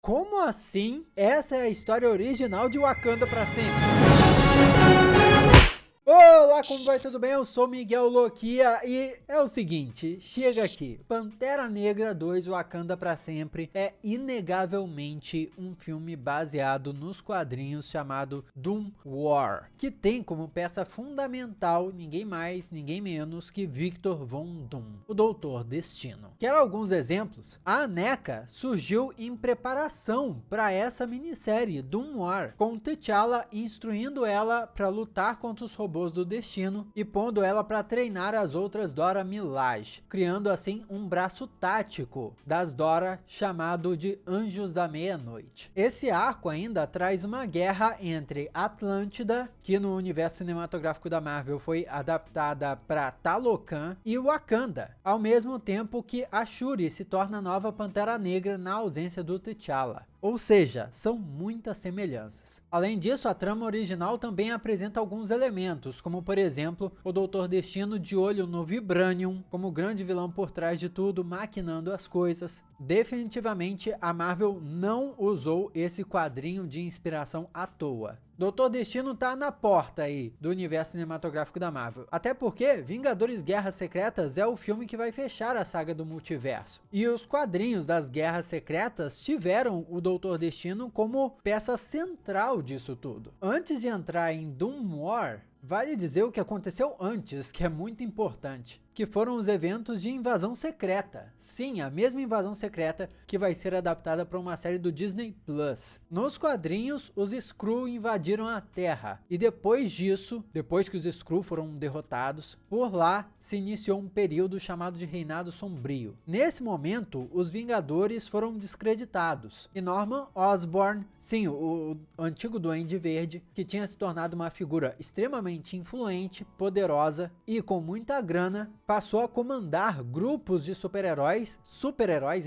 Como assim? Essa é a história original de Wakanda pra sempre. Olá, como vai? Tudo bem? Eu sou Miguel Loquia e é o seguinte, chega aqui. Pantera Negra 2 Wakanda pra Sempre é inegavelmente um filme baseado nos quadrinhos chamado Doom War, que tem como peça fundamental ninguém mais, ninguém menos que Victor Von Doom, o Doutor Destino. Quero alguns exemplos? A NECA surgiu em preparação para essa minissérie Doom War, com T'Challa instruindo ela para lutar contra os robôs do Destino e pondo ela para treinar as outras Dora Milaje, criando assim um braço tático das Dora chamado de Anjos da Meia-Noite. Esse arco ainda traz uma guerra entre Atlântida, que no universo cinematográfico da Marvel foi adaptada para Talocan, e Wakanda, ao mesmo tempo que a Shuri se torna a nova Pantera Negra na ausência do T'Challa. Ou seja, são muitas semelhanças. Além disso, a trama original também apresenta alguns elementos, como por exemplo, o Doutor Destino de olho no Vibranium, como grande vilão por trás de tudo, maquinando as coisas. Definitivamente, a Marvel não usou esse quadrinho de inspiração à toa. Doutor Destino tá na porta aí do universo cinematográfico da Marvel. Até porque Vingadores Guerras Secretas é o filme que vai fechar a saga do multiverso. E os quadrinhos das Guerras Secretas tiveram o Doutor Destino como peça central disso tudo. Antes de entrar em Doom War, vale dizer o que aconteceu antes, que é muito importante, que foram os eventos de Invasão Secreta. Sim, a mesma Invasão Secreta que vai ser adaptada para uma série do Disney Plus. Nos quadrinhos, os Skrull invadiram a Terra, e depois disso, depois que os Skrull foram derrotados, por lá se iniciou um período chamado de Reinado Sombrio. Nesse momento, os Vingadores foram descreditados, e Norman Osborn, sim, o antigo Duende Verde, que tinha se tornado uma figura extremamente influente, poderosa e com muita grana, passou a comandar grupos de super-heróis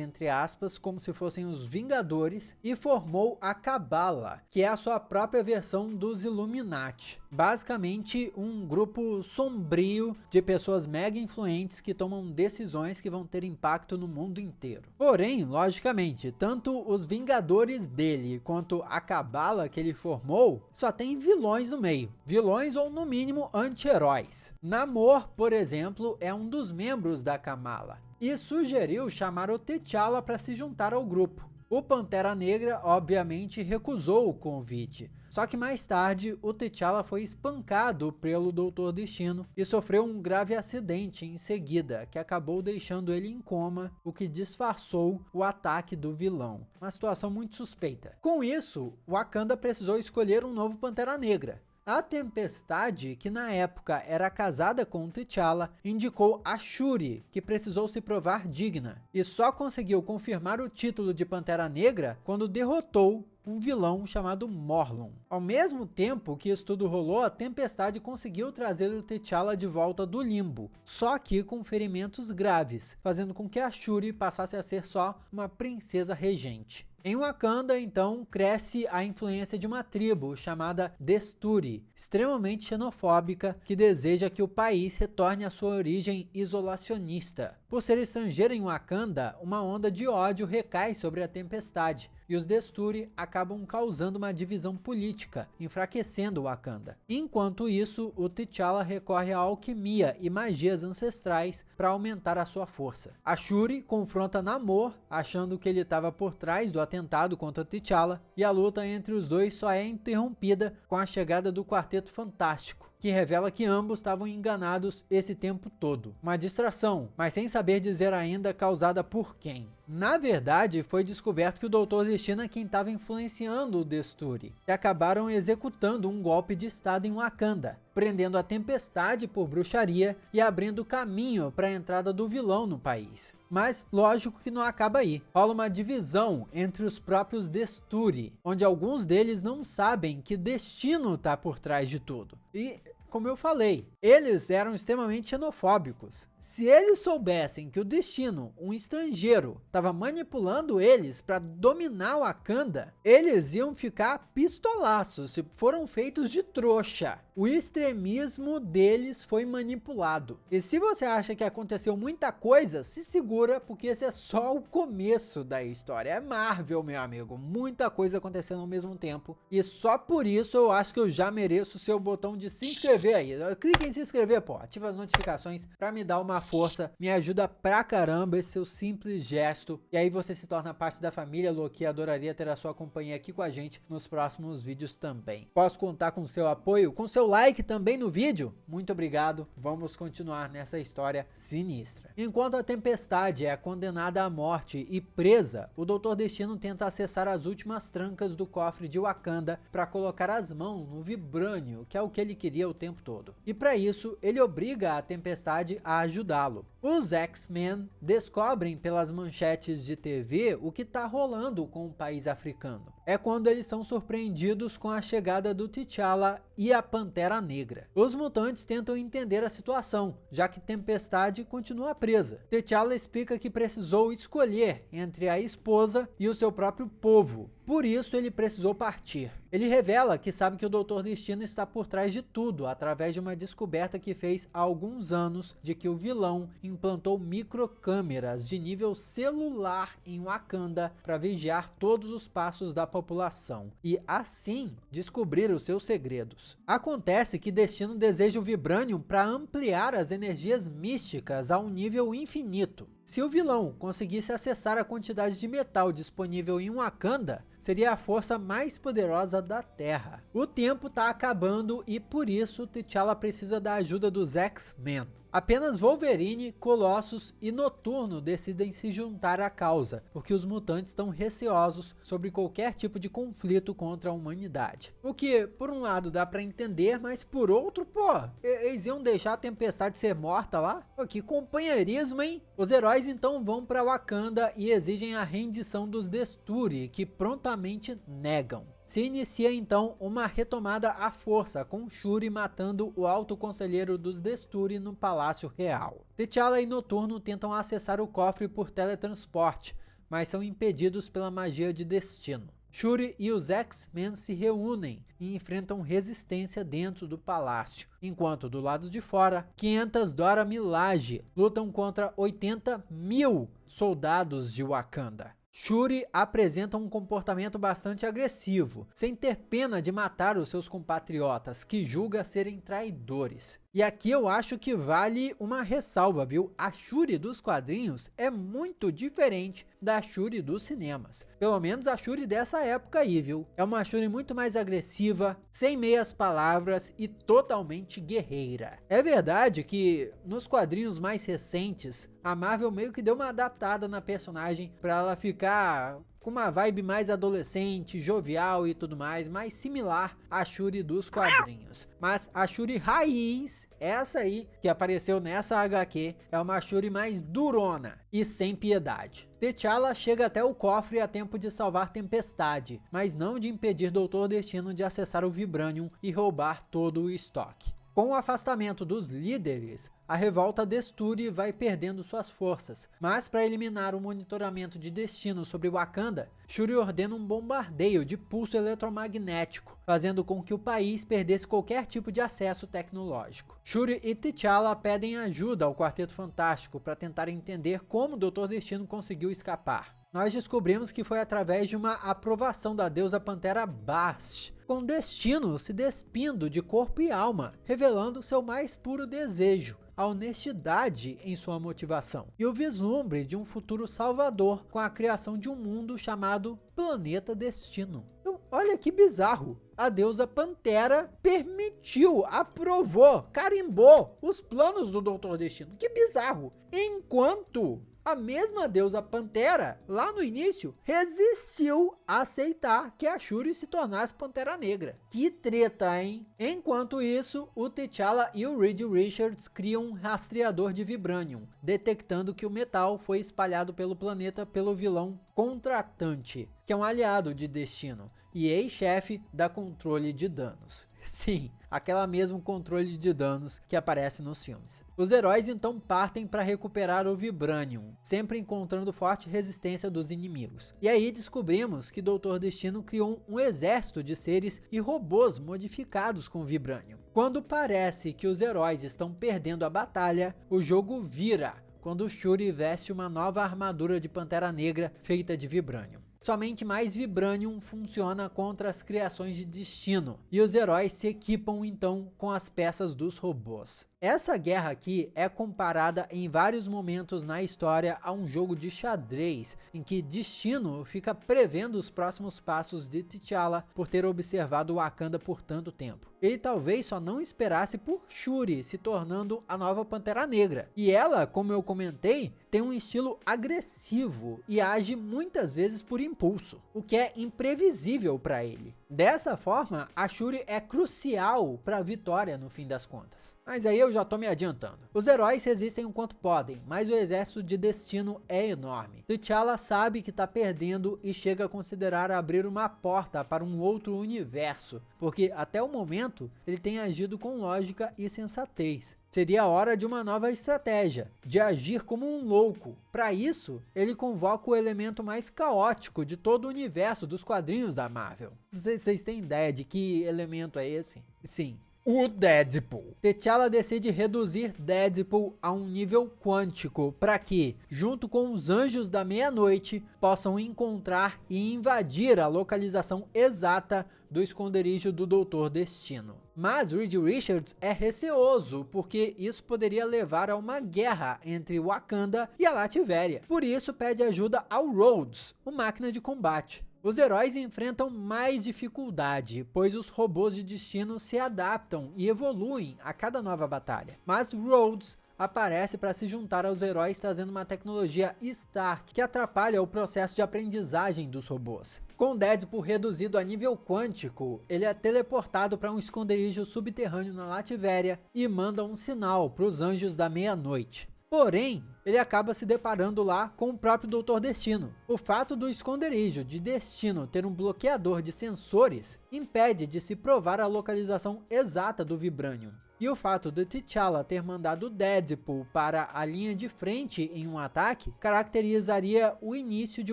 entre aspas, como se fossem os Vingadores, e formou a Cabala, que é a sua própria versão dos Illuminati. Basicamente, um grupo sombrio de pessoas mega influentes que tomam decisões que vão ter impacto no mundo inteiro. Porém, logicamente, tanto os Vingadores dele quanto a Cabala que ele formou, só tem vilões no meio. Vilões ou, no mínimo, anti-heróis. Namor, por exemplo, é um dos membros da Kamala e sugeriu chamar o T'Challa para se juntar ao grupo. O Pantera Negra, obviamente, recusou o convite. Só que mais tarde, o T'Challa foi espancado pelo Doutor Destino e sofreu um grave acidente em seguida, que acabou deixando ele em coma, o que disfarçou o ataque do vilão. Uma situação muito suspeita. Com isso, Wakanda precisou escolher um novo Pantera Negra. A Tempestade, que na época era casada com T'Challa, indicou a Shuri, que precisou se provar digna, e só conseguiu confirmar o título de Pantera Negra quando derrotou um vilão chamado Morlun. Ao mesmo tempo que isso tudo rolou, a Tempestade conseguiu trazer o T'Challa de volta do limbo, só que com ferimentos graves, fazendo com que a Shuri passasse a ser só uma princesa regente. Em Wakanda, então, cresce a influência de uma tribo chamada Desturi, extremamente xenofóbica, que deseja que o país retorne à sua origem isolacionista. Por ser estrangeiro em Wakanda, uma onda de ódio recai sobre a Tempestade, e os Desturi acabam causando uma divisão política, enfraquecendo Wakanda. Enquanto isso, o T'Challa recorre à alquimia e magias ancestrais para aumentar a sua força. A Shuri confronta Namor, achando que ele estava por trás do atentado contra T'Challa, e a luta entre os dois só é interrompida com a chegada do Quarteto Fantástico, que revela que ambos estavam enganados esse tempo todo. Uma distração, mas sem saber dizer ainda causada por quem. Na verdade, foi descoberto que o Doutor Destino é quem estava influenciando o Desturi, e acabaram executando um golpe de estado em Wakanda, prendendo a Tempestade por bruxaria e abrindo caminho para a entrada do vilão no país. Mas lógico que não acaba aí. Rola uma divisão entre os próprios Desturi, onde alguns deles não sabem que Destino está por trás de tudo. E como eu falei, eles eram extremamente xenofóbicos. Se eles soubessem que o Destino, um estrangeiro, estava manipulando eles para dominar o Wakanda, eles iam ficar pistolaços, foram feitos de trouxa. O extremismo deles foi manipulado. E se você acha que aconteceu muita coisa, se segura, porque esse é só o começo da história. É Marvel, meu amigo, muita coisa acontecendo ao mesmo tempo. E só por isso eu acho que eu já mereço o seu botão de se inscrever aí. Clique em se inscrever, pô, ativa as notificações para me dar uma força, me ajuda pra caramba esse seu simples gesto. E aí você se torna parte da família Loki. Adoraria ter a sua companhia aqui com a gente nos próximos vídeos também. Posso contar com o seu apoio, com seu like também no vídeo? Muito obrigado. Vamos continuar nessa história sinistra. Enquanto a Tempestade é condenada à morte e presa, o Doutor Destino tenta acessar as últimas trancas do cofre de Wakanda para colocar as mãos no Vibrânio, que é o que ele queria o tempo todo. E para isso, ele obriga a Tempestade a ajudá-lo. Os X-Men descobrem pelas manchetes de TV o que está rolando com o país africano. É quando eles são surpreendidos com a chegada do T'Challa e a Pantera Negra. Os mutantes tentam entender a situação, já que Tempestade continua presa. T'Challa explica que precisou escolher entre a esposa e o seu próprio povo. Por isso ele precisou partir. Ele revela que sabe que o Doutor Destino está por trás de tudo, através de uma descoberta que fez há alguns anos de que o vilão implantou microcâmeras de nível celular em Wakanda para vigiar todos os passos da população e assim descobrir os seus segredos. Acontece que Destino deseja o Vibranium para ampliar as energias místicas a um nível infinito. Se o vilão conseguisse acessar a quantidade de metal disponível em Wakanda, seria a força mais poderosa da Terra. O tempo está acabando e por isso T'Challa precisa da ajuda dos X-Men. Apenas Wolverine, Colossus e Noturno decidem se juntar à causa, porque os mutantes estão receosos sobre qualquer tipo de conflito contra a humanidade. O que, por um lado, dá pra entender, mas por outro, pô, eles iam deixar a Tempestade ser morta lá? Pô, que companheirismo, hein? Os heróis então vão pra Wakanda e exigem a rendição dos Desturi, que prontamente negam. Se inicia então uma retomada à força, com Shuri matando o alto conselheiro dos Desturi no Palácio Real. T'Challa e Noturno tentam acessar o cofre por teletransporte, mas são impedidos pela magia de Destino. Shuri e os X-Men se reúnem e enfrentam resistência dentro do palácio, enquanto do lado de fora, 500 Dora Milaje lutam contra 80 mil soldados de Wakanda. Shuri apresenta um comportamento bastante agressivo, sem ter pena de matar os seus compatriotas, que julga serem traidores. E aqui eu acho que vale uma ressalva, viu? A Shuri dos quadrinhos é muito diferente da Shuri dos cinemas. Pelo menos a Shuri dessa época aí, viu? É uma Shuri muito mais agressiva, sem meias palavras e totalmente guerreira. É verdade que nos quadrinhos mais recentes, a Marvel meio que deu uma adaptada na personagem para ela ficar com uma vibe mais adolescente, jovial e tudo mais similar à Shuri dos quadrinhos. Mas a Shuri raiz, essa aí que apareceu nessa HQ, é uma Shuri mais durona e sem piedade. T'Challa chega até o cofre a tempo de salvar Tempestade, mas não de impedir Doutor Destino de acessar o Vibranium e roubar todo o estoque. Com o afastamento dos líderes, a revolta Desturi vai perdendo suas forças, mas para eliminar o monitoramento de Destino sobre Wakanda, Shuri ordena um bombardeio de pulso eletromagnético, fazendo com que o país perdesse qualquer tipo de acesso tecnológico. Shuri e T'Challa pedem ajuda ao Quarteto Fantástico para tentar entender como o Doutor Destino conseguiu escapar. Nós descobrimos que foi através de uma aprovação da deusa Pantera Bast, com Destino se despindo de corpo e alma, revelando seu mais puro desejo, a honestidade em sua motivação, e o vislumbre de um futuro salvador com a criação de um mundo chamado Planeta Destino. Então, olha que bizarro, a deusa Pantera permitiu, aprovou, carimbou os planos do Doutor Destino, que bizarro, enquanto a mesma deusa Pantera, lá no início, resistiu a aceitar que a Shuri se tornasse Pantera Negra. Que treta, hein? Enquanto isso, o T'Challa e o Reed Richards criam um rastreador de Vibranium, detectando que o metal foi espalhado pelo planeta pelo vilão Contratante, que é um aliado de Destino e ex-chefe da Controle de Danos. Sim, aquela mesmo controle de danos que aparece nos filmes. Os heróis então partem para recuperar o Vibranium, sempre encontrando forte resistência dos inimigos. E aí descobrimos que Dr. Destino criou um exército de seres e robôs modificados com Vibranium. Quando parece que os heróis estão perdendo a batalha, o jogo vira, quando Shuri veste uma nova armadura de Pantera Negra feita de Vibranium. Somente mais Vibranium funciona contra as criações de Destino, e os heróis se equipam então com as peças dos robôs. Essa guerra aqui é comparada em vários momentos na história a um jogo de xadrez, em que Destino fica prevendo os próximos passos de T'Challa por ter observado Wakanda por tanto tempo. Ele talvez só não esperasse por Shuri se tornando a nova Pantera Negra. E ela, como eu comentei, tem um estilo agressivo e age muitas vezes por impulso, o que é imprevisível para ele. Dessa forma, a Shuri é crucial para a vitória no fim das contas. Mas aí eu já tô me adiantando. Os heróis resistem o quanto podem, mas o exército de Destino é enorme. T'Challa sabe que tá perdendo e chega a considerar abrir uma porta para um outro universo, porque até o momento ele tem agido com lógica e sensatez. Seria a hora de uma nova estratégia, de agir como um louco. Para isso, ele convoca o elemento mais caótico de todo o universo dos quadrinhos da Marvel. Vocês têm ideia de que elemento é esse? Sim, o Deadpool. T'Challa decide reduzir Deadpool a um nível quântico para que, junto com os Anjos da Meia-Noite, possam encontrar e invadir a localização exata do esconderijo do Dr. Destino. Mas Reed Richards é receoso, porque isso poderia levar a uma guerra entre Wakanda e a Latvéria. Por isso pede ajuda ao Rhodes, o máquina de combate. Os heróis enfrentam mais dificuldade, pois os robôs de Destino se adaptam e evoluem a cada nova batalha. Mas Rhodes aparece para se juntar aos heróis, trazendo uma tecnologia Stark que atrapalha o processo de aprendizagem dos robôs. Com Deadpool reduzido a nível quântico, ele é teleportado para um esconderijo subterrâneo na Latvéria e manda um sinal para os Anjos da Meia-Noite. Porém, ele acaba se deparando lá com o próprio Dr. Destino. O fato do esconderijo de Destino ter um bloqueador de sensores impede de se provar a localização exata do Vibranium. E o fato de T'Challa ter mandado Deadpool para a linha de frente em um ataque caracterizaria o início de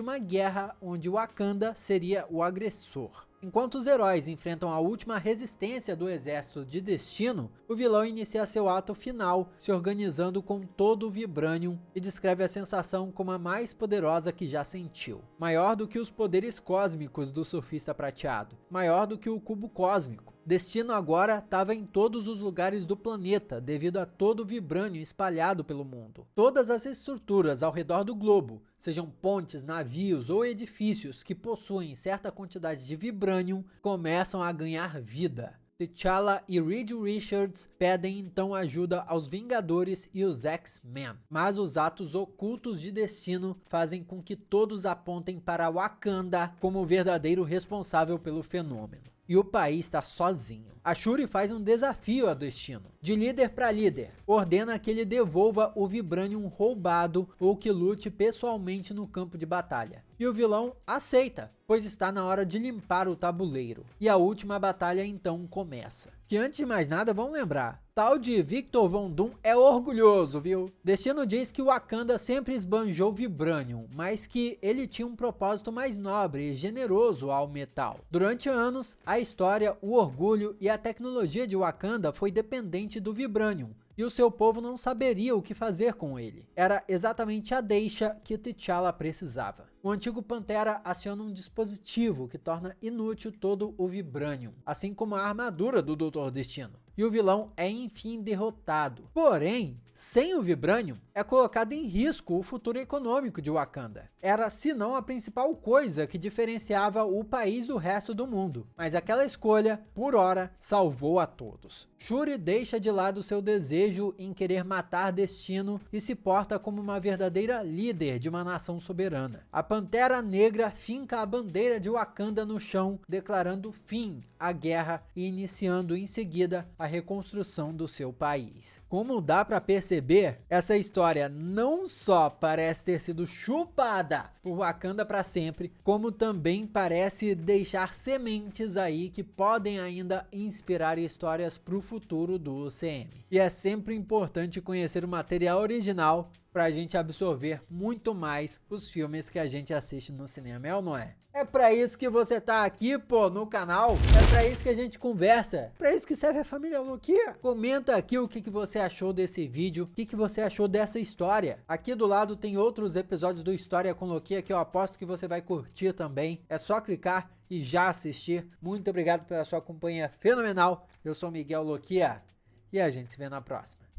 uma guerra onde Wakanda seria o agressor. Enquanto os heróis enfrentam a última resistência do exército de Destino, o vilão inicia seu ato final, se organizando com todo o Vibranium e descreve a sensação como a mais poderosa que já sentiu. Maior do que os poderes cósmicos do surfista prateado, maior do que o cubo cósmico. Destino agora estava em todos os lugares do planeta devido a todo o Vibranium espalhado pelo mundo. Todas as estruturas ao redor do globo, sejam pontes, navios ou edifícios que possuem certa quantidade de Vibranium, começam a ganhar vida. T'Challa e Reed Richards pedem então ajuda aos Vingadores e os X-Men, mas os atos ocultos de Destino fazem com que todos apontem para Wakanda como o verdadeiro responsável pelo fenômeno. E o país está sozinho. A Shuri faz um desafio a Destino. De líder para líder, ordena que ele devolva o Vibranium roubado ou que lute pessoalmente no campo de batalha. E o vilão aceita, pois está na hora de limpar o tabuleiro. E a última batalha então começa. Que antes de mais nada, vamos lembrar, tal de Victor Von Doom é orgulhoso, viu? Destino diz que Wakanda sempre esbanjou Vibranium, mas que ele tinha um propósito mais nobre e generoso ao metal. Durante anos, a história, o orgulho e a tecnologia de Wakanda foi dependente do Vibranium, e o seu povo não saberia o que fazer com ele. Era exatamente a deixa que T'Challa precisava. O antigo Pantera aciona um dispositivo que torna inútil todo o Vibranium, assim como a armadura do Dr. Destino. E o vilão é enfim derrotado. Porém, sem o Vibranium, é colocado em risco o futuro econômico de Wakanda. Era, se não, a principal coisa que diferenciava o país do resto do mundo. Mas aquela escolha, por hora, salvou a todos. Shuri deixa de lado seu desejo em querer matar Destino e se porta como uma verdadeira líder de uma nação soberana. A Pantera Negra finca a bandeira de Wakanda no chão, declarando fim à guerra e iniciando em seguida a reconstrução do seu país. como dá pra perceber, essa história não só parece ter sido chupada por Wakanda pra sempre, como também parece deixar sementes aí que podem ainda inspirar histórias pro futuro do UCM. E é sempre importante conhecer o material original pra gente absorver muito mais os filmes que a gente assiste no cinema, é ou não é? É pra isso que você tá aqui, pô, no canal. É pra isso que a gente conversa. É pra isso que serve a família Loquia. Comenta aqui o que você achou desse vídeo, o que você achou dessa história. Aqui do lado tem outros episódios do História com Loquia que eu aposto que você vai curtir também. É só clicar e já assistir. Muito obrigado pela sua companhia fenomenal. Eu sou Miguel Loquia e a gente se vê na próxima.